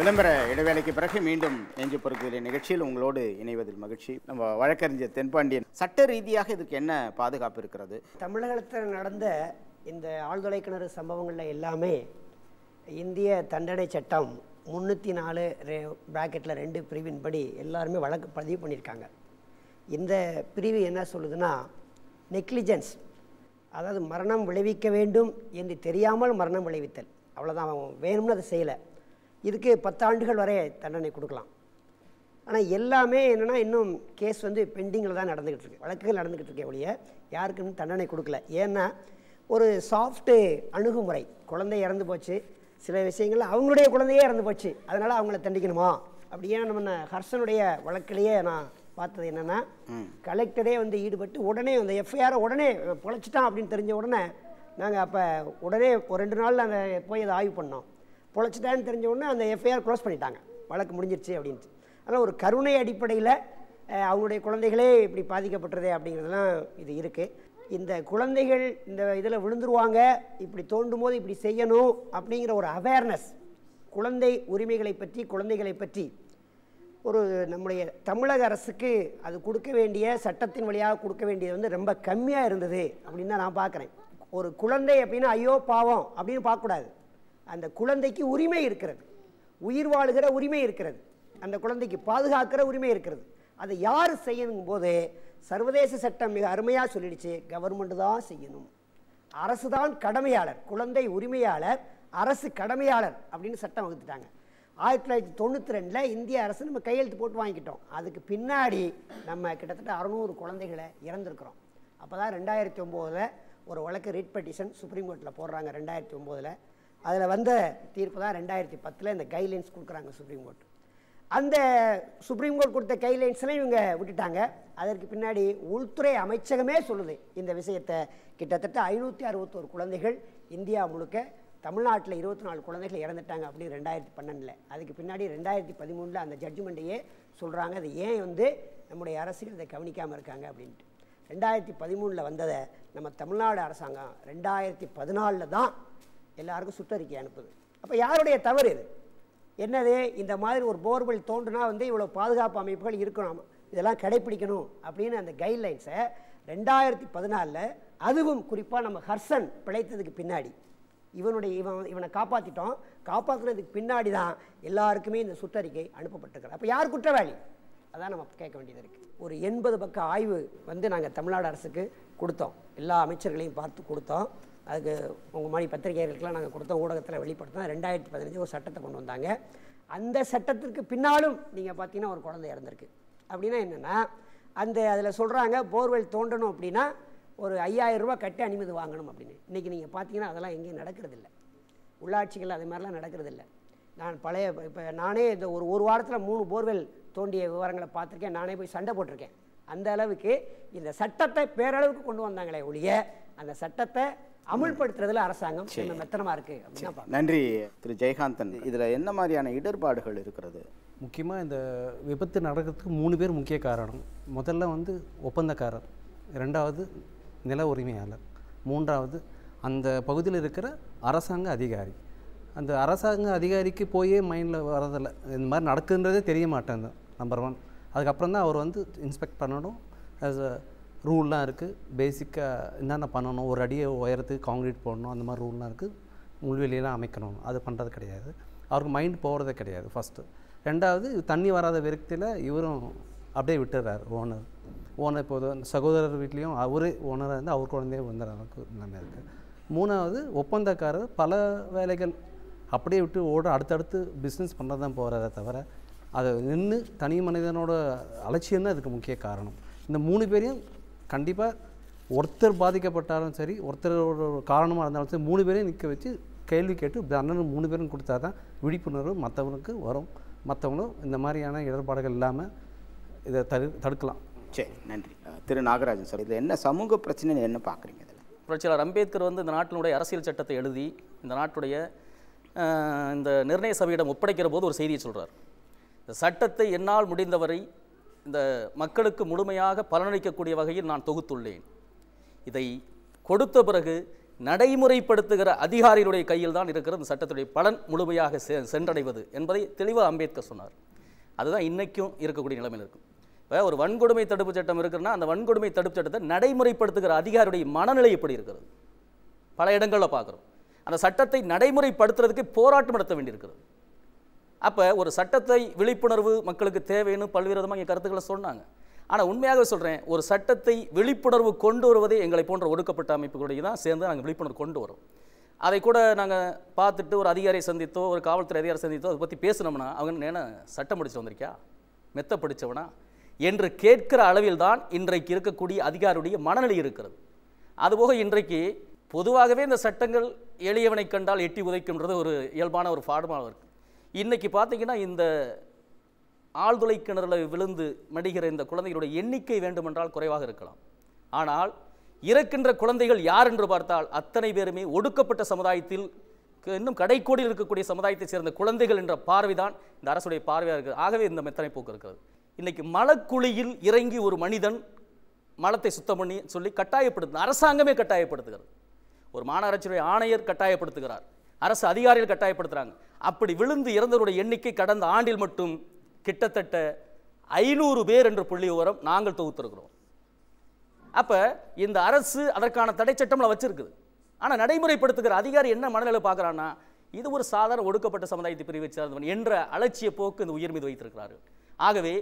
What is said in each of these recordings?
விளம்பர இடைவேளைக்கு பிறகு மீண்டும் நெஞ்சு பொறுக்கிற நிகழ்ச்சியில் உங்களோடு இணைவதில் மகிழ்ச்சி. நம்ம வழக்கறிஞர் தென்பாண்டியன், சட்ட ரீதியாக இதுக்கு என்ன பாதுகாப்பு இருக்கிறது? தமிழகத்தில் நடந்த இந்த ஆழ்துளை கிணறு சம்பவங்களில் எல்லாமே இந்திய தண்டனை சட்டம் 304(2) பிரிவின்படி எல்லாருமே வழக்கு பதிவு பண்ணியிருக்காங்க. இந்த பிரிவு என்ன சொல்லுதுன்னா, நெக்லிஜென்ஸ், அதாவது மரணம் விளைவிக்க வேண்டும் என்று தெரியாமல் மரணம் விளைவித்தல், அவ்வளோதான். அவன் வேணும்னு அதை செய்யலை, இதுக்கு 10 ஆண்டுகள் வரை தண்டனை கொடுக்கலாம். ஆனால் எல்லாமே என்னென்னா இன்னும் கேஸ் பெண்டிங்கில் தான் நடந்துக்கிட்டு இருக்கு, வழக்குகள் நடந்துக்கிட்டு இருக்கே ஒழிய யாருக்கும் தண்டனை கொடுக்கல. ஏன்னா ஒரு சாஃப்ட்டு அணுகுமுறை, குழந்தை இறந்து போச்சு, சில விஷயங்கள் அவங்களுடைய குழந்தையே இறந்து போச்சு, அதனால் அவங்கள தண்டிக்கணுமா அப்படியே நம்ம ஹர்ஷனுடைய வழக்கிலேயே நான் பார்த்தது என்னென்னா, கலெக்டரே ஈடுபட்டு உடனே அந்த எஃப்ஐஆரை உடனே பொழைச்சிட்டான் அப்படின்னு தெரிஞ்ச உடனே நாங்கள் அப்போ உடனே ஒரு 2 நாளில் அந்த போய் அதை ஆய்வு பண்ணோம். பொழைச்சிட்டான்னு தெரிஞ்ச உடனே அந்த எஃப்ஐஆர் க்ளோஸ் பண்ணிட்டாங்க, வழக்கு முடிஞ்சிருச்சு அப்படின்ட்டு. அதனால் ஒரு கருணை அடிப்படையில் அவங்களுடைய குழந்தைகளே இப்படி பாதிக்கப்பட்டுறதே அப்படிங்கிறதுலாம் இது இருக்குது. இந்த குழந்தைகள் இந்த இதில் விழுந்துருவாங்க, இப்படி தோண்டும் போது இப்படி செய்யணும் அப்படிங்கிற ஒரு அவேர்னஸ், குழந்தை உரிமைகளை பற்றி, குழந்தைகளை பற்றி ஒரு நம்முடைய தமிழக அரசுக்கு அது கொடுக்க வேண்டிய, சட்டத்தின் வழியாக கொடுக்க வேண்டியது ரொம்ப கம்மியாக இருந்தது அப்படின்னு தான் நான் பார்க்குறேன். ஒரு குழந்தை அப்படின்னா ஐயோ பாவம் அப்படின்னு பார்க்கக்கூடாது. அந்த குழந்தைக்கு உரிமை இருக்கிறது, உயிர் வாழுகிற உரிமை இருக்கிறது, அந்த குழந்தைக்கு பாதுகாக்கிற உரிமை இருக்கிறது. அதை யார் செய்யணும் போது சர்வதேச சட்டம் மிக அருமையாக சொல்லிடுச்சு, கவர்மெண்ட் தான் செய்யணும், அரசு தான் கடமையாளர், குழந்தை உரிமையாளர், அரசு கடமையாளர் அப்படின்னு சட்டம் வகுத்துட்டாங்க. 1992 இந்திய அரசு நம்ம கையெழுத்து போட்டு வாங்கிக்கிட்டோம். அதுக்கு பின்னாடி நம்ம கிட்டத்தட்ட 600 குழந்தைகளை இறந்துருக்கிறோம். அப்போ தான் 2009 ஒரு வழக்கு ரிட் பெட்டிஷன் சுப்ரீம் கோர்ட்டில் போடுறாங்க. 2009 அதில் வந்த தீர்ப்பு தான் 2010 இந்த கைட்லைன்ஸ் கொடுக்குறாங்க சுப்ரீம் கோர்ட். அந்த சுப்ரீம் கோர்ட் கொடுத்த கைட்லைன்ஸ்லாம் இவங்க விட்டுட்டாங்க. அதற்கு பின்னாடி உள்துறை அமைச்சகமே சொல்லுது இந்த விஷயத்தை. கிட்டத்தட்ட 561 குழந்தைகள் இந்தியா முழுக்க, தமிழ்நாட்டில் 24 குழந்தைகள் இறந்துட்டாங்க அப்படின்னு 2012. அதுக்கு பின்னாடி 2013 அந்த ஜட்ஜ்மெண்ட்டையே சொல்கிறாங்க, அது ஏன் நம்முடைய அரசுகள் இதை கவனிக்காமல் இருக்காங்க அப்படின்ட்டு. 2013 வந்ததை நம்ம தமிழ்நாடு அரசாங்கம் 2014 தான் எல்லாருக்கும் சுற்றறிக்கை அனுப்புது. அப்போ யாருடைய தவறு இது? என்னது, இந்த மாதிரி ஒரு போர்வெல் தோன்றுனா இவ்வளோ பாதுகாப்பு அமைப்புகள் இருக்கணும், இதெல்லாம் கடைப்பிடிக்கணும் அப்படின்னு அந்த கைட்லைன்ஸை 2014 அதுவும் குறிப்பாக நம்ம ஹர்ஷன் பிழைத்ததுக்கு பின்னாடி இவனை காப்பாற்றிட்டோம், காப்பாற்றுனதுக்கு பின்னாடி தான் எல்லாருக்குமே இந்த சுற்றறிக்கை அனுப்பப்பட்டிருக்கிறது. அப்போ யார் குற்றவாளி? அதான் நம்ம கேட்க வேண்டியது இருக்குது. ஒரு 80 பக்க ஆய்வு நாங்கள் தமிழ்நாடு அரசுக்கு கொடுத்தோம், எல்லா அமைச்சர்களையும் பார்த்து கொடுத்தோம். அதுக்கு உங்கள் மாதிரி பத்திரிகைகளுக்கெல்லாம் நாங்கள் கொடுத்தோம், ஊடகத்தில் வெளிப்படுத்தோம். 2015 ஒரு சட்டத்தை கொண்டு வந்தாங்க. அந்த சட்டத்திற்கு பின்னாலும் நீங்கள் பார்த்தீங்கன்னா ஒரு குழந்தை இறந்துருக்கு. அப்படின்னா என்னென்னா, அதில் சொல்கிறாங்க போர்வெல் தோண்டணும் அப்படின்னா ஒரு 5000 ரூபா கட்டி அனுமதி வாங்கணும் அப்படின்னு. இன்றைக்கி நீங்கள் பார்த்தீங்கன்னா அதெல்லாம் எங்கேயும் நடக்கிறதில்ல, உள்ளாட்சிகள் அது மாதிரிலாம் நடக்கிறதில்ல. நான் இப்போ நானே இந்த ஒரு வாரத்தில் 3 போர்வெல் தோண்டிய விவரங்களை பார்த்துருக்கேன், நானே போய் சண்டை போட்டிருக்கேன். அந்த அளவுக்கு இந்த சட்டத்தை பேரளவுக்கு கொண்டு வந்தாங்களே ஒழிய அந்த சட்டத்தை அமுல்படுத்துறதுல அரசாங்கம் மெத்தனமாக இருக்குது அப்படின்னா. நன்றி திரு ஜெயகாந்தன். இதில் என்ன மாதிரியான இடர்பாடுகள் இருக்கிறது? முக்கியமாக இந்த விபத்து நடக்கிறதுக்கு 3 பேர் முக்கிய காரணம். முதல்ல ஒப்பந்தக்காரர், 2வது நில உரிமையாளர், 3வது அந்த பகுதியில் இருக்கிற அரசாங்க அதிகாரி. அந்த அரசாங்க அதிகாரிக்கு போயே மைண்டில் வரதில்லை, இந்த மாதிரி நடக்குன்றதே தெரிய மாட்டேன். நம்பர் 1. அதுக்கப்புறம் தான் அவர் இன்ஸ்பெக்ட் பண்ணணும். ஆஸ் அ ரூல்லாம் இருக்குது, பேசிக்காக என்னென்ன பண்ணணும், ஒரு அடியை உயரத்துக்கு காங்கிரீட் போடணும், அந்த மாதிரி ரூல்லாம் இருக்குது. முள்வெளியெல்லாம் அமைக்கணும், அது பண்ணுறது கிடையாது. அவருக்கு மைண்ட் போகிறதே கிடையாது ஃபஸ்ட்டு. 2வது தண்ணி வராத விரக்தியில் இவரும் அப்படியே விட்டுறாரு ஓனர். இப்போது சகோதரர் வீட்லேயும் அவரே ஓனராக இருந்து அவர் குழந்தைய அளவுக்கு நிலைமை இருக்குது. 3வது ஒப்பந்தக்காரர் பல வேலைகள் அப்படியே விட்டு அடுத்தடுத்து பிஸ்னஸ் பண்ணுறது தான் போகிறத தவிர அதை நின்று தனி மனிதனோட அலட்சியம் தான் இதுக்கு முக்கிய காரணம். இந்த 3 பேரையும் கண்டிப்பாக ஒருத்தர் பாதிக்கப்பட்டாலும் சரி, ஒருத்தரோட காரணமாக இருந்தாலும் சரி, 3 பேரையும் நிற்க வச்சு கேள்வி கேட்டு தண்டனை 3 பேரும் கொடுத்தா தான் விழிப்புணர்வு மற்றவனுக்கு வரும். மற்றவங்களும் இந்த மாதிரியான இடர்பாடுகள் இல்லாமல் இதை தடுக்கலாம். சரி, நன்றி. திரு நாகராஜன் சார், இதில் என்ன சமூக பிரச்சனை என்ன பார்க்குறீங்க? இதில் புரட்சியாளர் அம்பேத்கர் இந்த நாட்டினுடைய அரசியல் சட்டத்தை எழுதி இந்த நாட்டுடைய இந்த நிர்ணய சபையிடம் ஒப்படைக்கிற போது ஒரு செய்தியை சொல்கிறார். இந்த சட்டத்தை என்னால் முடிந்தவரை இந்த மக்களுக்கு முழுமையாக பலனளிக்கக்கூடிய வகையில் நான் தொகுத்துள்ளேன். இதை கொடுத்த பிறகு நடைமுறைப்படுத்துகிற அதிகாரிகளுடைய கையில் தான் இருக்கிற இந்த சட்டத்துடைய பலன் முழுமையாக சென்றடைவது என்பதை தெளிவாக அம்பேத்கர் சொன்னார். அதுதான் இன்றைக்கும் இருக்கக்கூடிய நிலைமையில் இருக்கும். இப்போ ஒரு வன்கொடுமை தடுப்பு சட்டம் இருக்குன்னா அந்த வன்கொடுமை தடுப்பு சட்டத்தை நடைமுறைப்படுத்துகிற அதிகாரியுடைய மனநிலை எப்படி இருக்கிறது? பல இடங்களில் பார்க்குறோம். அந்த சட்டத்தை நடைமுறைப்படுத்துறதுக்கு போராட்டம் நடத்த வேண்டியிருக்கிறது. அப்போ ஒரு சட்டத்தை விழிப்புணர்வு மக்களுக்கு தேவைன்னு பல்வேறு விதமாக இங்கே கருத்துக்களை சொன்னாங்க. ஆனால் உண்மையாக சொல்கிறேன், ஒரு சட்டத்தை விழிப்புணர்வு கொண்டு வருவதே எங்களை போன்ற ஒடுக்கப்பட்ட அமைப்புகளுடைய தான் சேர்ந்து நாங்கள் விழிப்புணர்வு கொண்டு வரோம். அதை கூட நாங்கள் பார்த்துட்டு ஒரு அதிகாரியை சந்தித்தோ ஒரு காவல்துறை அதிகாரி சந்தித்தோ அதை பற்றி பேசினோம்னா அவங்க என்ன சட்டம் படித்து வந்திருக்கியா, மெத்த படித்தவனா என்று கேட்கிற அளவில் தான் இன்றைக்கு இருக்கக்கூடிய அதிகாரியுடைய மனநிலை இருக்கிறது. அதுபோக இன்றைக்கு பொதுவாகவே இந்த சட்டங்கள் எளியவனை கண்டால் எட்டி உதைக்கின்றது ஒரு இயல்பான ஒரு பாடமாக இருக்குது. இன்றைக்கி பார்த்தீங்கன்னா இந்த ஆழ்துளை கிணறுல விழுந்து மடிகிற இந்த குழந்தைகளுடைய எண்ணிக்கை வேண்டுமென்றால் குறைவாக இருக்கலாம். ஆனால் இறக்கின்ற குழந்தைகள் யார் என்று பார்த்தால் அத்தனை பேருமே ஒடுக்கப்பட்ட சமுதாயத்தில் இன்னும் கடைக்கோடியில் இருக்கக்கூடிய சமுதாயத்தை சேர்ந்த குழந்தைகள் என்ற பார்வைதான் இந்த அரசுடைய பார்வையாக இருக்குது. ஆகவே இந்த மெத்தனை போக்கு இருக்கிறது. இன்றைக்கி மலக்குழியில் இறங்கி ஒரு மனிதன் மலத்தை சுத்தம் பண்ணி சொல்லி கட்டாயப்படுத்து அரசாங்கமே கட்டாயப்படுத்துகிறது. ஒரு மாநகராட்சியுடைய ஆணையர் கட்டாயப்படுத்துகிறார், அரசு அதிகாரிகள் கட்டாயப்படுத்துகிறாங்க. அப்படி விழுந்து இறந்தவருடைய எண்ணிக்கை கடந்த ஆண்டில் மட்டும் கிட்டத்தட்ட 500 பேர் என்ற புள்ளி விவரம் நாங்கள் தொகுத்திருக்கிறோம். அப்போ இந்த அரசு அதற்கான தடை சட்டம்ல வச்சிருக்குது. ஆனால் நடைமுறைப்படுத்துகிற அதிகாரி என்ன மனநிலை பார்க்குறான்னா, இது ஒரு சாதாரண ஒடுக்கப்பட்ட சமுதாயத்தை பிரிவை சேர்ந்தவன் என்ற அலட்சிய போக்கு இந்த உயிர் மீது வைத்திருக்கிறார்கள். ஆகவே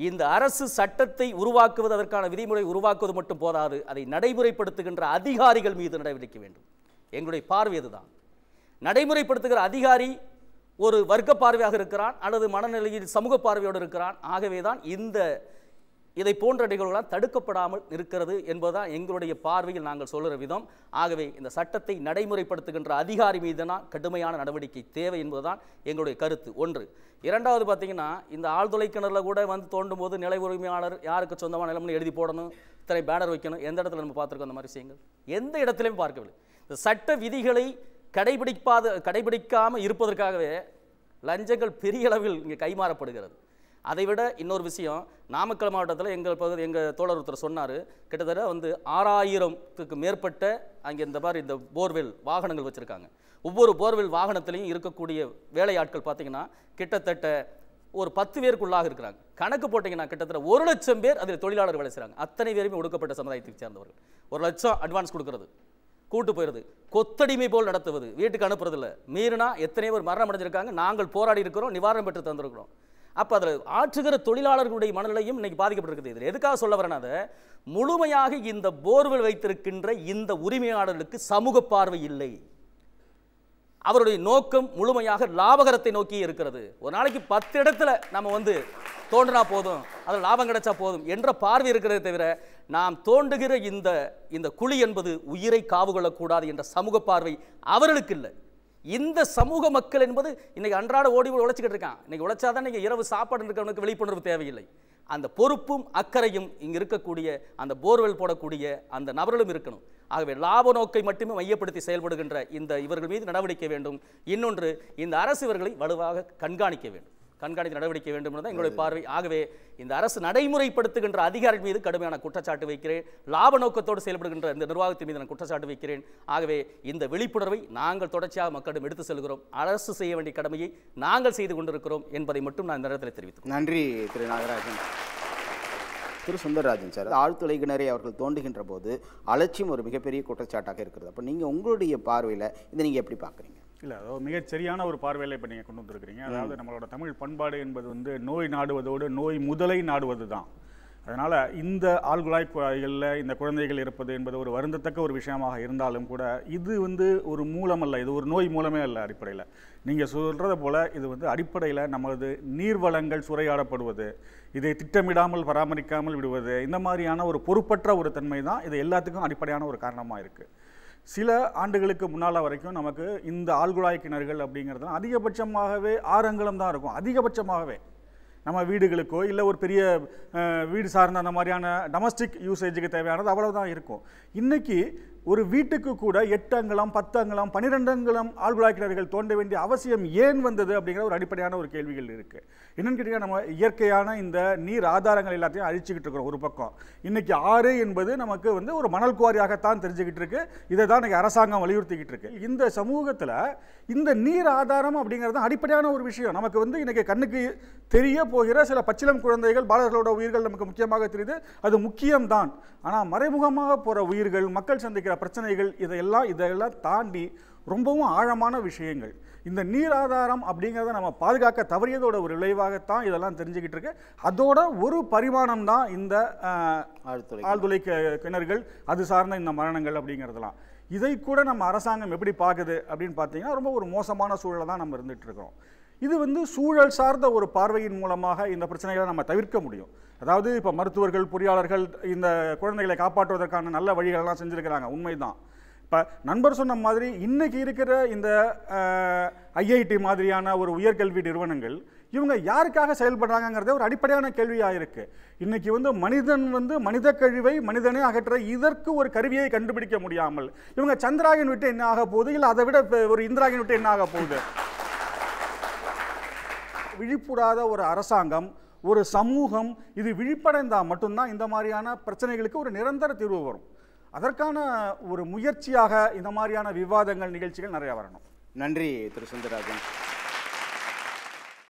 இந்த அரசு சட்டத்தை உருவாக்குவது, அதற்கான விதிமுறை உருவாக்குவது மட்டும் போதாது, அதை நடைமுறைப்படுத்துகின்ற அதிகாரிகள் மீது நடவடிக்கை வேண்டும். எங்களுடைய பார்வை இதுதான். நடைமுறைப்படுத்துகிற அதிகாரி ஒரு வர்க்க பார்வையாக இருக்கிறான் அல்லது மனநிலையில் சமூக பார்வையோடு இருக்கிறான். ஆகவே தான் இதை போன்ற நிகழ்வுகளால் தடுக்கப்படாமல் இருக்கிறது என்பதுதான் எங்களுடைய பார்வையில் நாங்கள் சொல்கிற விதம். ஆகவே இந்த சட்டத்தை நடைமுறைப்படுத்துகின்ற அதிகாரி மீதுனா கடுமையான நடவடிக்கை தேவை என்பதுதான் எங்களுடைய கருத்து. ஒன்று. இரண்டாவது பார்த்தீங்கன்னா, இந்த ஆழ்துளை கிணறுல கூட வந்து தோண்டும் போது நில உரிமையாளர் யாருக்கு சொந்தமான நிலம்னு எழுதி போடணும், இத்தனை பேனர் வைக்கணும். எந்த இடத்துல நம்ம பார்த்துருக்கோம் அந்த மாதிரி விஷயங்கள்? எந்த இடத்துலையும் பார்க்கவில்லை. இந்த சட்ட விதிகளை கடைபிடிக்காமல் இருப்பதற்காகவே லஞ்சங்கள் பெரிய அளவில் இங்கே கைமாறப்படுகிறது. அதைவிட இன்னொரு விஷயம், நாமக்கல் மாவட்டத்தில் எங்கள் தோழர் ஒருத்தர் சொன்னார், கிட்டத்தட்ட 6000க்கு மேற்பட்ட அங்கே இந்த மாதிரி இந்த போர்வெல் வாகனங்கள் வச்சுருக்காங்க. ஒவ்வொரு போர்வெல் வாகனத்திலையும் இருக்கக்கூடிய வேலையாட்கள் பார்த்தீங்கன்னா கிட்டத்தட்ட ஒரு 10 பேருக்குள்ளாக இருக்கிறாங்க. கணக்கு போட்டிங்கன்னா கிட்டத்தட்ட 1 லட்சம் பேர் அதில் தொழிலாளர் வேலை செய்கிறாங்க. அத்தனை பேருமே ஒடுக்கப்பட்ட சமுதாயத்தை சேர்ந்தவர்கள். 1 லட்சம் அட்வான்ஸ் கொடுக்கறது, கூட்டு போயிடுது, கொத்தடிமை போல் நடத்துவது, வீட்டுக்கு அனுப்புறதில்ல. மீறினா எத்தனையோ பேர் மரணம் அடைஞ்சிருக்காங்க. நாங்கள் போராடி இருக்கிறோம், நிவாரணம் பெற்று தந்திருக்கிறோம். அப்போ அதில் ஆற்றுகிற தொழிலாளர்களுடைய மனநிலையும் இன்னைக்கு பாதிக்கப்பட்டிருக்குது. இதில் எதுக்காக சொல்ல வரேன்னா, முழுமையாக இந்த போர்வெல் வைத்திருக்கின்ற இந்த உரிமையாளர்களுக்கு சமூக பார்வை இல்லை. அவருடைய நோக்கம் முழுமையாக லாபகரத்தை நோக்கி இருக்கிறது. ஒரு நாளைக்கு 10 இடத்துல நம்ம தோண்டினா போதும், அதில் லாபம் கிடைச்சா போதும் என்ற பார்வை இருக்கிறதே தவிர, நாம் தோண்டுகிற இந்த குழி என்பது உயிரை காவு கொள்ளக்கூடாது என்ற சமூக பார்வை அவர்களுக்கு இல்லை. இந்த சமூக மக்கள் என்பது இன்னைக்கு அன்றாட ஓடி உழைச்சிக்கிட்டு இருக்கான். இன்னைக்கு உழைச்சாதான் இன்னைக்கு இரவு சாப்பாடு இருக்கிறவனுக்கு விழிப்புணர்வு தேவையில்லை. அந்த பொறுப்பும் அக்கறையும் இங்கு இருக்கக்கூடிய அந்த போர்வெல் போடக்கூடிய அந்த நபர்களும் இருக்கணும். ஆகவே லாப நோக்கை மட்டுமே மையப்படுத்தி செயல்படுகின்ற இவர்கள் மீது நடவடிக்கை வேண்டும். இன்னொன்று, இந்த அரசு இவர்களை வலுவாக கண்காணிக்க வேண்டும், கண்காணித்து நடவடிக்கை வேண்டும் என்பது எங்களுடைய பார்வை. ஆகவே இந்த அரசு நடைமுறைப்படுத்துகின்ற அதிகாரிகள் மீது கடுமையான குற்றச்சாட்டு வைக்கிறேன். லாப நோக்கத்தோடு செயல்படுகின்ற இந்த நிர்வாகத்தின் மீது நான் குற்றச்சாட்டு வைக்கிறேன். ஆகவே இந்த விழிப்புணர்வை நாங்கள் தொடர்ச்சியாக மக்களிடம் எடுத்து செல்கிறோம். அரசு செய்ய வேண்டிய கடமையை நாங்கள் செய்து கொண்டிருக்கிறோம் என்பதை மட்டும் நான் இந்த நேரத்தில் தெரிவித்துள்ளேன். நன்றி திரு நாகராஜன். திரு சுந்தரராஜன் சார், ஆழ்துளை கிணறை அவர்கள் தோண்டுகின்ற போது அலட்சியம் ஒரு மிகப்பெரிய குற்றச்சாட்டாக இருக்கிறது. அப்போ நீங்கள் உங்களுடைய பார்வையில் இதை நீங்கள் எப்படி பார்க்குறீங்க? இல்லை, அதாவது மிகச் சரியான ஒரு பார்வையில் இப்போ நீங்கள் கொண்டு வந்துருக்கிறீங்க. அதாவது நம்மளோட தமிழ் பண்பாடு என்பது நோய் நாடுவதோடு நோய் முதலை நாடுவது தான். அதனால் இந்த குழாய்களில் இந்த குழந்தைகள் இருப்பது என்பது ஒரு வருந்தத்தக்க ஒரு விஷயமாக இருந்தாலும் கூட இது ஒரு மூலம் அல்ல, இது ஒரு நோய் மூலமே அல்ல. அடிப்படையில் நீங்கள் சொல்கிறத போல் இது அடிப்படையில் நமது நீர்வளங்கள் சூறையாடப்படுவது, இதை திட்டமிடாமல் பராமரிக்காமல் விடுவது, இந்த மாதிரியான ஒரு பொறுப்பற்ற ஒரு தன்மை தான் இது எல்லாத்துக்கும் அடிப்படையான ஒரு காரணமாக இருக்குது. சில ஆண்டுகளுக்கு முன்னால் வரைக்கும் நமக்கு இந்த ஆழ்குழாய் கிணறுகள் அப்படிங்கிறதுலாம் அதிகபட்சமாகவே 6 அங்குலம் தான் இருக்கும். அதிகபட்சமாகவே நம்ம வீடுகளுக்கோ இல்லை ஒரு பெரிய வீடு சார்ந்த அந்த மாதிரியான டொமஸ்டிக் யூசேஜுக்கு தேவையானது அவ்வளவுதான் இருக்கும். இன்றைக்கி ஒரு வீட்டுக்கு கூட 8 அங்குலம் 10 அங்குலம் 12 அங்குலம் ஆழ்குழாய் கிணறுகள் தோண்ட வேண்டிய அவசியம் ஏன் வந்தது அப்படிங்கிற ஒரு அடிப்படையான ஒரு கேள்விகள் இருக்கு. என்னன்னு கேட்டீங்கன்னா, நம்ம இயற்கையான இந்த நீர் ஆதாரங்கள் எல்லாத்தையும் அழிச்சுக்கிட்டு இருக்கிறோம். ஒரு பக்கம் இன்னைக்கு ஆறு என்பது நமக்கு ஒரு மணல் குவாரியாகத்தான் தெரிஞ்சுக்கிட்டு இருக்கு. இதை தான் இன்னைக்கு அரசாங்கம் வலியுறுத்திக்கிட்டு இருக்கு. இந்த சமூகத்தில் இந்த நீர் ஆதாரம் அப்படிங்கிறது அடிப்படையான ஒரு விஷயம். நமக்கு இன்னைக்கு கண்ணுக்கு தெரிய போகிற சில பச்சிளம் குழந்தைகள் பாலர்களோட உயிர்கள் நமக்கு முக்கியமாக தெரியுது, அது முக்கியம்தான். ஆனால் மறைமுகமாக போகிற உயிர்கள், மக்கள் சந்திக்கிற பிரச்சனைகள், இதெல்லாம் தாண்டி ரொம்பவும் ஆழமான விஷயங்கள். இந்த நீர் ஆதாரம் அப்படிங்கிறத நம்ம பாதுகாக்க தவறியதோட ஒரு விளைவாகத்தான் இதெல்லாம் தெரிஞ்சுக்கிட்டு இருக்கு. அதோட ஒரு பரிமாணம் தான் இந்த ஆழ்துளை கிணறுகள், அது சார்ந்த இந்த மரணங்கள் அப்படிங்கிறதுலாம். இதை கூட நம்ம அரசாங்கம் எப்படி பார்க்குது அப்படின்னு பார்த்தீங்கன்னா, ரொம்ப ஒரு மோசமான சூழலை தான் நம்ம இருந்துகிட்டு இருக்கிறோம். இது சூழல் சார்ந்த ஒரு பார்வையின் மூலமாக இந்த பிரச்சனைகளை நம்ம தவிர்க்க முடியும். அதாவது இப்போ மருத்துவர்கள், பொறியாளர்கள் இந்த குழந்தைகளை காப்பாற்றுவதற்கான நல்ல வழிகளெல்லாம் செஞ்சுருக்கிறாங்க, உண்மைதான். இப்போ நண்பர் சொன்ன மாதிரி இன்னைக்கு இருக்கிற இந்த ஐஐடி மாதிரியான ஒரு உயர்கல்வி நிறுவனங்கள் இவங்க யாருக்காக செயல்படுறாங்கிறதே ஒரு அடிப்படையான கேள்வியாக இருக்குது. இன்னைக்கு மனிதன் மனித கழிவை மனிதனே அகற்ற இதற்கு ஒரு கருவியை கண்டுபிடிக்க முடியாமல் இவங்க சந்திராயன் விட்டு என்ன ஆக போகுது, இல்லை அதை விட ஒரு இந்திராயன் விட்டு என்ன ஆக போகுது? விழிப்புடாத ஒரு அரசாங்கம், ஒரு சமூகம் இது விழிப்படைந்தால் மட்டும்தான் இந்த மாதிரியான பிரச்சனைகளுக்கு ஒரு நிரந்தர தீர்வு வரும். அதற்கான ஒரு முயற்சியாக இந்த மாதிரியான விவாதங்கள், நிகழ்ச்சிகள் நிறைய வரணும். நன்றி திரு சுந்தரராஜன்.